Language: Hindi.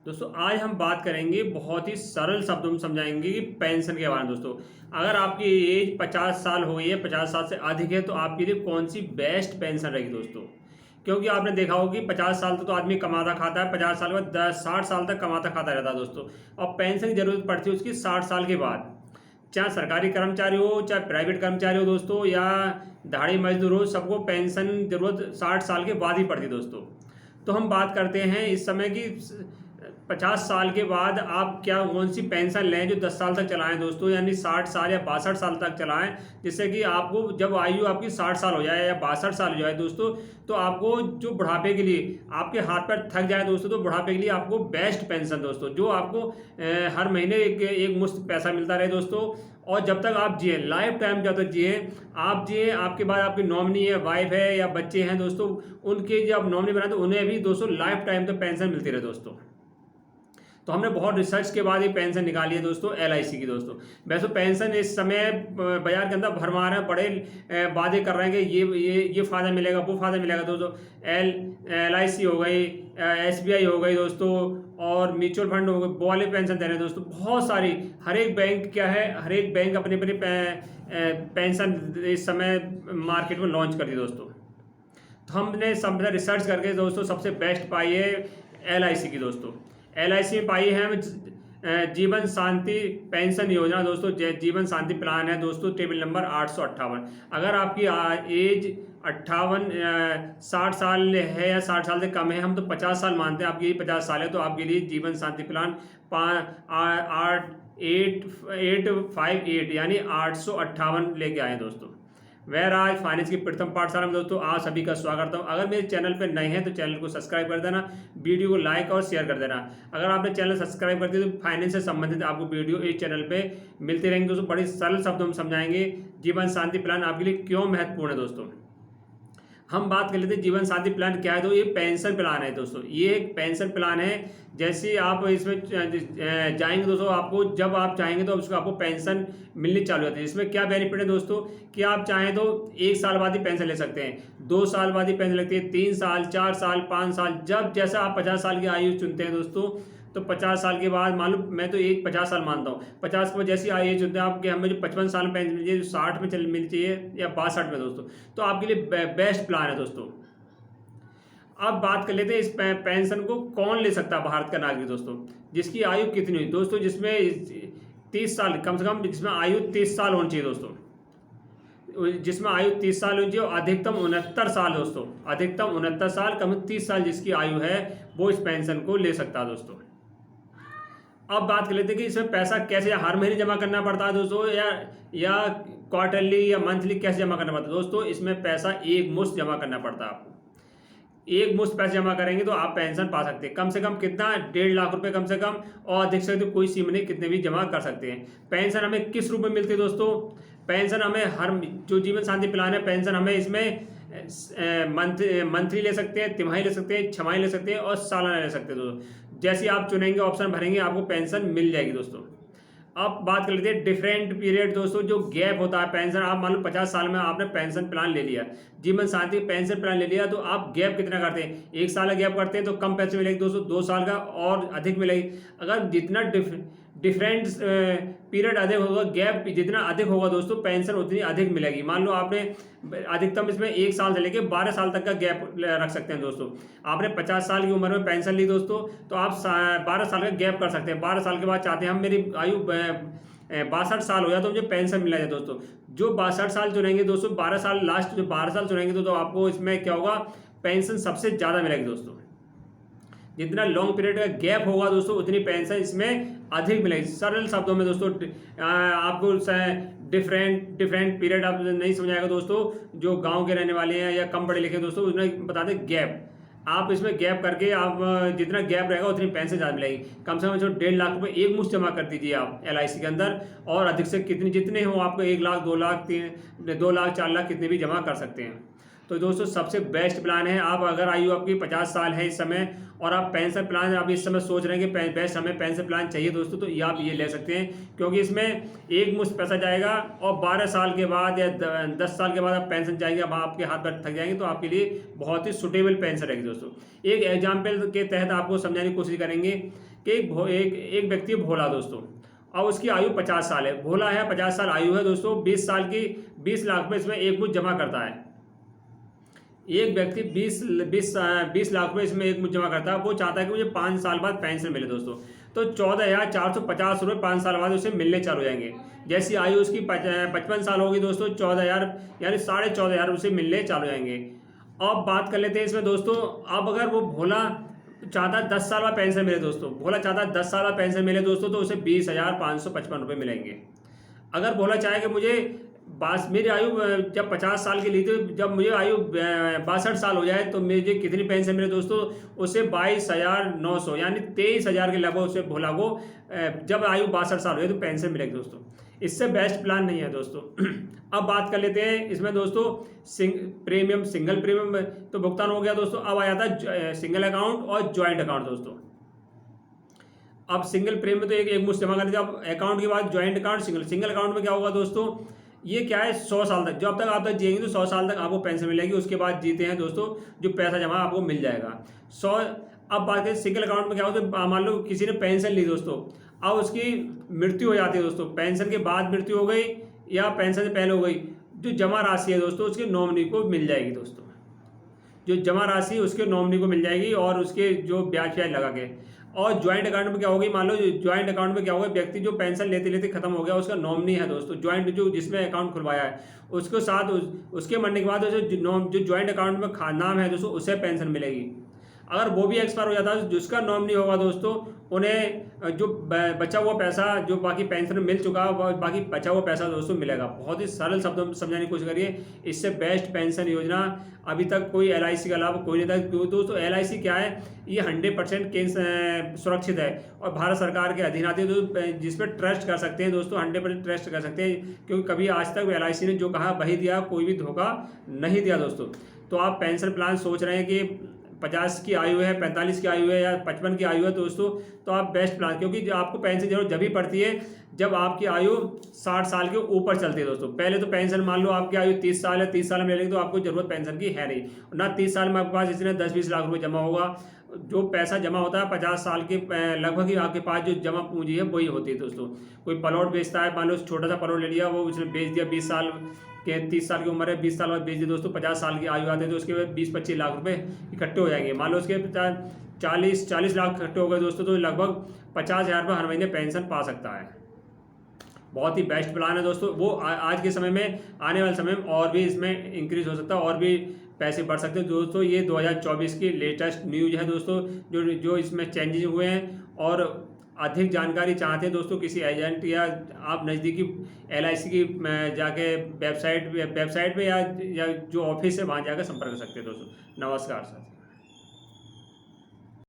दोस्तों आज हम बात करेंगे बहुत ही सरल शब्दों में समझाएंगे कि पेंशन के बारे में। दोस्तों अगर आपकी एज 50 साल हो गई है, 50 साल से अधिक है, तो आपके लिए कौन सी बेस्ट पेंशन रहेगी दोस्तों। क्योंकि आपने देखा होगा कि 50 साल तक तो आदमी कमाता खाता है, 50 साल के बाद 60 साल तक कमाता खाता रहता है दोस्तों। और पेंशन की जरूरत पड़ती है उसकी 60 साल के बाद। चाहे सरकारी कर्मचारी हो, चाहे प्राइवेट कर्मचारी हो दोस्तों, या दिहाड़ी मजदूर हो, सबको पेंशन जरूरत 60 साल के बाद ही पड़ती है दोस्तों। तो हम बात करते हैं इस समय की 50 साल के बाद आप क्या कौन सी पेंशन लें जो 10 साल तक चलाएं दोस्तों, यानी 60 साल या 62 साल तक चलाएं। जिससे कि आपको जब आयु आपकी 60 साल हो जाए या 62 साल हो जाए दोस्तों, तो आपको जो बुढ़ापे के लिए आपके हाथ पैर थक जाए दोस्तों, तो बुढ़ापे के लिए आपको बेस्ट पेंशन दोस्तों, जो आपको हर महीने एक मुश्त पैसा मिलता रहे दोस्तों। और जब तक आप जिए, लाइफ टाइम जब तक जिए, आप जिए, आपके बाद आपकी नॉमिनी है, वाइफ है या बच्चे हैं दोस्तों, उनके जब नॉमिनी बनाए तो उन्हें भी दोस्तों लाइफ टाइम तक पेंशन मिलती रहे दोस्तों। तो हमने बहुत रिसर्च के बाद ये पेंशन निकाली है दोस्तों, LIC की दोस्तों। वैसे पेंशन इस समय बाजार के अंदर भरमार है, बड़े वादे कर रहे हैं कि ये फ़ायदा मिलेगा, वो फ़ायदा मिलेगा दोस्तों। LIC हो गई, SBI हो गई दोस्तों, और म्यूचुअल फंड हो गए, वो वाले पेंशन दे रहे हैं दोस्तों। बहुत सारी, हर एक बैंक क्या है, हर एक बैंक अपने अपने पेंशन इस समय मार्केट में लॉन्च कर दी दोस्तों। तो हमने सब रिसर्च करके दोस्तों सबसे बेस्ट पाई है LIC की दोस्तों। LIC में पाई है हम जीवन शांति पेंशन योजना दोस्तों। जीवन शांति प्लान है दोस्तों, टेबल नंबर 858। अगर आपकी एज 60 साल है या 60 साल से कम है, हम तो 50 साल मानते हैं, आपकी 50 साल है, तो आपके लिए जीवन शांति प्लान 858 यानी 858 लेके आए दोस्तों। वैराज फाइनेंस की प्रथम पाठशाला में दोस्तों आप सभी का स्वागत करता हूं। अगर मेरे चैनल पर नए हैं तो चैनल को सब्सक्राइब कर देना, वीडियो को लाइक और शेयर कर देना। अगर आपने चैनल सब्सक्राइब कर दिया तो फाइनेंस से संबंधित आपको वीडियो इस चैनल पे मिलती रहेंगी दोस्तों। बड़ी सरल शब्दों में समझाएंगे जीवन शांति प्लान आपके लिए क्यों महत्वपूर्ण है दोस्तों। हम बात कर लेते हैं जीवन साथी प्लान क्या है। तो ये पेंशन प्लान है दोस्तों, ये एक पेंशन प्लान है। जैसे आप इसमें जाएंगे दोस्तों, आपको जब आप चाहेंगे तो उसको आपको पेंशन मिलनी चालू होती है। इसमें क्या बेनिफिट है दोस्तों कि आप चाहें तो 1 साल बाद ही पेंशन ले सकते हैं, 2 साल बाद ही पेंशन लगती है, 3 साल, 4 साल, 5 साल, जब जैसा आप 50 साल की आयु चुनते हैं दोस्तों। तो 50 साल के बाद, मान लो मैं तो 50 साल मानता हूँ, 50 के बाद जैसी आयु चुनते हैं आपके, हमें जो 55 साल में पेंशन मिल चाहिए, 60 में मिल चाहिए या 62 में दोस्तों, तो आपके लिए बेस्ट प्लान है दोस्तों। अब बात कर लेते हैं इस पेंशन को कौन ले सकता है भारत का नागरिक दोस्तों, जिसकी आयु कितनी हुई दोस्तों, जिसमें 30 साल कम से कम, जिसमें आयु 30 साल होनी चाहिए दोस्तों, जिसमें आयु 30 साल होनी चाहिए, और अधिकतम 69 साल दोस्तों, अधिकतम 69 साल, कम 30 साल जिसकी आयु है वो इस पेंशन को ले सकता है दोस्तों। अब बात कर लेते हैं कि इसमें पैसा कैसे, हर महीने जमा करना पड़ता है दोस्तों, या क्वार्टरली या मंथली कैसे जमा करना पड़ता है दोस्तों। इसमें पैसा एक मुश्त जमा करना पड़ता है आपको। एक मुश्त पैसे जमा करेंगे तो आप पेंशन पा सकते हैं। कम से कम कितना, 1.5 लाख रुपए कम से कम, और अधिक से अधिक कोई सीमा नहीं, कितने भी जमा कर सकते हैं। पेंशन हमें किस रूप में मिलती है दोस्तों। पेंशन हमें जो जीवन शांति प्लान है, पेंशन हमें इसमें मंथली ले सकते हैं, तिमाही ले सकते हैं, छमाही ले सकते हैं, और सालाना ले सकते हैं दोस्तों। जैसे आप चुनेंगे, ऑप्शन भरेंगे, आपको पेंशन मिल जाएगी दोस्तों। अब बात कर लेते हैं डिफरेंट पीरियड दोस्तों, जो गैप होता है पेंशन। आप मान लो 50 साल में आपने पेंशन प्लान ले लिया, जीवन साथी पेंशन प्लान ले लिया, तो आप गैप कितना करते हैं, 1 साल का गैप करते हैं तो कम पैसे मिलेगी दोस्तों, 2 साल का और अधिक मिलेगी। अगर जितना डिफरेंट पीरियड अधिक होगा, गैप जितना अधिक होगा दोस्तों, पेंशन उतनी अधिक मिलेगी। मान लो आपने अधिकतम इसमें 1 साल से लेकर 12 साल तक का गैप रख सकते हैं दोस्तों। आपने 50 साल की उम्र में पेंशन ली दोस्तों, तो आप 12 साल का गैप कर सकते हैं। 12 साल के बाद चाहते हैं हम, मेरी आयु 62 साल हो जाए तो मुझे पेंशन मिला जाए दोस्तों। जो 62 साल चुनेंगे दोस्तों, 12 साल लास्ट, जो 12 साल चुनेंगे तो आपको इसमें क्या होगा, पेंशन सबसे ज़्यादा मिलेगी दोस्तों। जितना लॉन्ग पीरियड का गैप होगा दोस्तों, उतनी पेंशन इसमें अधिक मिलेगी। सरल शब्दों में दोस्तों, आपको डिफरेंट पीरियड आप नहीं समझाएगा दोस्तों। जो गांव के रहने वाले हैं या कम पढ़े लिखे दोस्तों, उन्हें बता दें गैप। आप इसमें गैप करके, आप जितना गैप रहेगा उतनी पेंशन ज़्यादा मिलेगी। कम से कम 1.5 लाख रुपये एक मुश्त जमा कर दीजिए आप LIC के अंदर, और अधिक से जितने हो, आपको 1 लाख, 2 लाख, 2 लाख, 4 लाख कितने भी जमा कर सकते हैं। तो दोस्तों सबसे बेस्ट प्लान है। आप अगर आयु आपकी 50 साल है इस समय और आप पेंशन प्लान आप इस समय सोच रहे हैं कि बेस्ट हमें पेंशन प्लान चाहिए दोस्तों, तो ये आप ये ले सकते हैं, क्योंकि इसमें एक मुश्त पैसा जाएगा और 12 साल के बाद या 10 साल के बाद आप पेंशन चाहेंगे, अब आपके हाथ पर थक जाएंगे, तो आपके लिए बहुत ही सुटेबल पेंशन रहेगी दोस्तों। एक एग्जाम्पल के तहत आपको समझाने की कोशिश करेंगे कि एक व्यक्ति भोला दोस्तों, अब उसकी आयु 50 साल है, भोला है, 50 साल आयु है दोस्तों, 20 साल की 20 लाख में इसमें एक मुश्त जमा करता है। एक व्यक्ति 20 लाख रुपये इसमें एक मुश्त जमा करता है, वो चाहता है कि मुझे 5 साल बाद पेंशन मिले दोस्तों, तो 14,450 रुपये 5 साल बाद उसे मिलने चालू हो जाएंगे। जैसी आयु उसकी 55 साल होगी दोस्तों, 14,000 यानी 14,500 उसे मिलने चालू हो जाएंगे। अब बात कर लेते हैं इसमें दोस्तों, अब अगर वो भोला चाहता है 10 साल बाद पेंशन मिले दोस्तों, भोला चाहता है 10 साल बाद पेंशन मिले दोस्तों, तो उसे 20,555 रुपये मिलेंगे। अगर भोला चाहे कि मुझे मेरी आयु जब 50 साल की ली थी, जब मुझे आयु 62 साल हो जाए तो मुझे कितनी पेंशन मिले दोस्तों, उसे 22,900 यानी 23,000 के लगभग उसे भोला को जब आयु 62 साल हो जाए तो पेंशन मिलेगी दोस्तों। इससे बेस्ट प्लान नहीं है दोस्तों। अब बात कर लेते हैं इसमें दोस्तों सिंगल प्रीमियम तो भुगतान हो गया दोस्तों। अब आ जाता है सिंगल अकाउंट और ज्वाइंट अकाउंट दोस्तों। अब सिंगल प्रीमियम तो एक मुश्त जमा कर दिया, अब अकाउंट के बाद ज्वाइंट अकाउंट, सिंगल अकाउंट में क्या होगा दोस्तों, ये क्या है 100 साल तक, जब तक आप तक जिएंगे तो 100 साल तक आपको पेंशन मिलेगी, उसके बाद जीते हैं दोस्तों जो पैसा जमा आपको मिल जाएगा 100। अब बात करें सिंगल अकाउंट में क्या होता है, मान लो किसी ने पेंशन ली दोस्तों, अब उसकी मृत्यु हो जाती है दोस्तों, पेंशन के बाद मृत्यु हो गई या पेंशन से पहले हो गई, जो जमा राशि है दोस्तों उसके नॉमिनी को मिल जाएगी दोस्तों, जो जमा राशि उसके नॉमिनी को मिल जाएगी और उसके जो ब्याज लगा के। और ज्वाइंट अकाउंट में क्या होगी, मान लो ज्वाइंट अकाउंट में क्या होगा, व्यक्ति जो पेंशन लेते लेते खत्म हो गया, उसका नॉमिनी है दोस्तों, ज्वाइंट जो जिसमें अकाउंट खुलवाया है उसके साथ उसके मरने के बाद जो ज्वाइंट अकाउंट में नाम है दोस्तों उसे पेंशन मिलेगी। अगर वो भी एक्सपायर हो जाता है, जिसका नॉमिनी होगा दोस्तों उन्हें जो बचा हुआ पैसा, जो बाकी पेंशन मिल चुका है बाकी बचा हुआ पैसा दोस्तों मिलेगा। बहुत ही सरल शब्दों में समझाने की कोशिश करिए। इससे बेस्ट पेंशन योजना अभी तक कोई LIC का लाभ कोई नहीं था। क्यों दोस्तों, LIC क्या है, ये 100% सुरक्षित है और भारत सरकार के अधीन आती है, तो जिसमें ट्रस्ट कर सकते हैं दोस्तों, 100% ट्रस्ट कर सकते हैं, क्योंकि कभी आज तक LIC ने जो कहा वही दिया, कोई भी धोखा नहीं दिया दोस्तों। तो आप पेंशन प्लान सोच रहे हैं कि 50 की आयु है, 45 की आयु है या 55 की आयु है दोस्तों, तो आप बेस्ट प्लान, क्योंकि आपको पेंशन जरूरत जब भी पड़ती है जब आपकी आयु 60 साल के ऊपर चलती है दोस्तों। पहले तो पेंशन मान लो आपकी आयु 30 साल है, 30 साल में मिलेगी तो आपको जरूरत पेंशन की है नहीं ना। 30 साल में आपके पास इसलिए 10-20 लाख रुपये जमा होगा। जो पैसा जमा होता है 50 साल के लगभग ही आपके पास जो जमा पूंजी है वही होती है दोस्तों। कोई प्लॉट बेचता है, मान लो छोटा सा प्लॉट ले लिया, वो उसने बेच दिया 20 साल के, 30 साल की उम्र है, 20 साल बाद बेच दिया दोस्तों, 50 साल की आयु आती है तो उसके बाद 20-25 लाख रुपए इकट्ठे हो जाएंगे। मान लो उसके 40 लाख इकट्ठे हो गए दोस्तों, तो लगभग 50,000 रुपये हर महीने पेंशन पा सकता है। बहुत ही बेस्ट प्लान है दोस्तों। वो आज के समय में, आने वाले समय में और भी इसमें इंक्रीज हो सकता है और भी पैसे बढ़ सकते हैं दोस्तों। ये 2024 की लेटेस्ट न्यूज़ है दोस्तों, जो इसमें चेंजेस हुए हैं। और अधिक जानकारी चाहते हैं दोस्तों, किसी एजेंट या आप नज़दीकी LIC की जाके वेबसाइट पे या जो ऑफिस है वहाँ जाकर संपर्क कर सकते हैं दोस्तों। नमस्कार सर।